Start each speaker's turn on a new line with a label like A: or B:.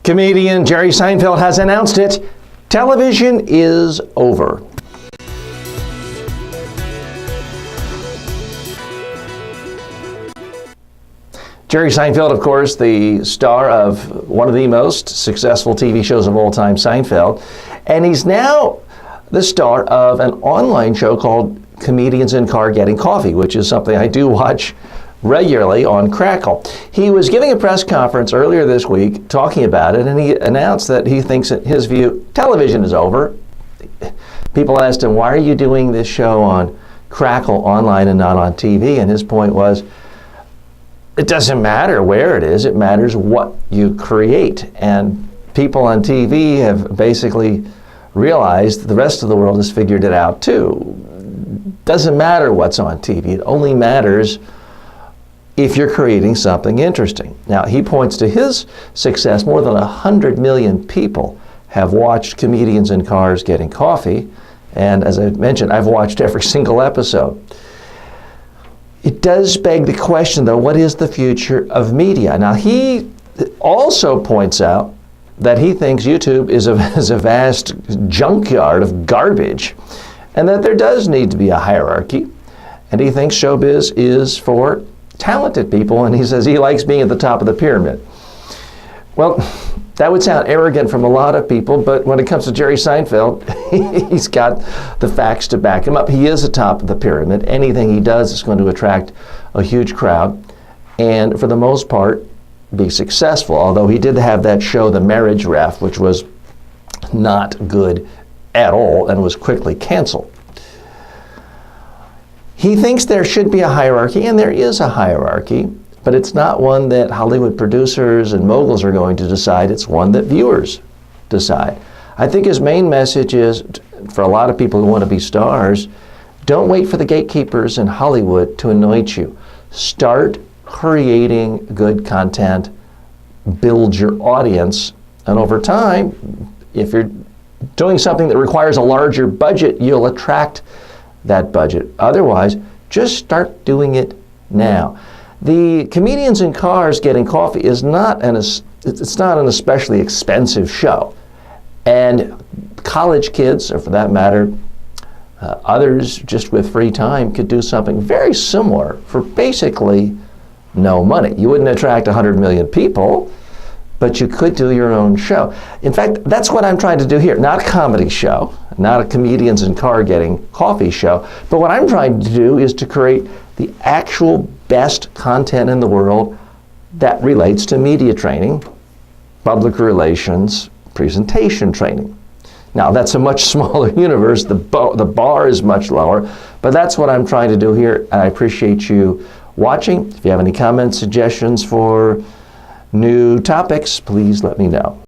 A: Comedian Jerry Seinfeld has announced it. Television is over. Jerry Seinfeld, of course, the star of one of the most successful TV shows of all time, Seinfeld. And he's now the star of an online show called Comedians in Car Getting Coffee, which is something I do watch regularly on Crackle. He was giving a press conference earlier this week talking about it, and he announced that he thinks, in his view, television is over. People asked him, why are you doing this show on Crackle online and not on TV? And his point was, it doesn't matter where it is, it matters what you create. And people on TV have basically realized the rest of the world has figured it out too. Doesn't matter what's on TV, it only matters if you're creating something interesting. Now, he points to his success. More than 100 million people have watched Comedians in Cars Getting Coffee, and as I mentioned, I've watched every single episode. It does beg the question, though, what is the future of media? Now, he also points out that he thinks YouTube is a vast junkyard of garbage, and that there does need to be a hierarchy, and he thinks showbiz is for talented people, and he says he likes being at the top of the pyramid. Well, that would sound arrogant from a lot of people, but when it comes to Jerry Seinfeld, he's got the facts to back him up. He is at the top of the pyramid. Anything he does is going to attract a huge crowd, and for the most part, be successful. Although he did have that show, The Marriage Ref, which was not good at all and was quickly canceled. He thinks there should be a hierarchy, and there is a hierarchy, but it's not one that Hollywood producers and moguls are going to decide. It's one that viewers decide. I think his main message is, for a lot of people who want to be stars, don't wait for the gatekeepers in Hollywood to anoint you. Start creating good content, build your audience, and over time, if you're doing something that requires a larger budget, you'll attract that budget. Otherwise, just start doing it now. The Comedians in Cars Getting Coffee is not an especially expensive show, and college kids, or for that matter, others just with free time, could do something very similar for basically no money. You wouldn't attract 100 million people, but you could do your own show. In fact, that's what I'm trying to do here. Not a comedy show, not a Comedians in Car Getting Coffee show, but what I'm trying to do is to create the actual best content in the world that relates to media training, public relations, presentation training. Now, that's a much smaller universe. The bar is much lower, but that's what I'm trying to do here, and I appreciate you watching. If you have any comments, suggestions for new topics, please let me know.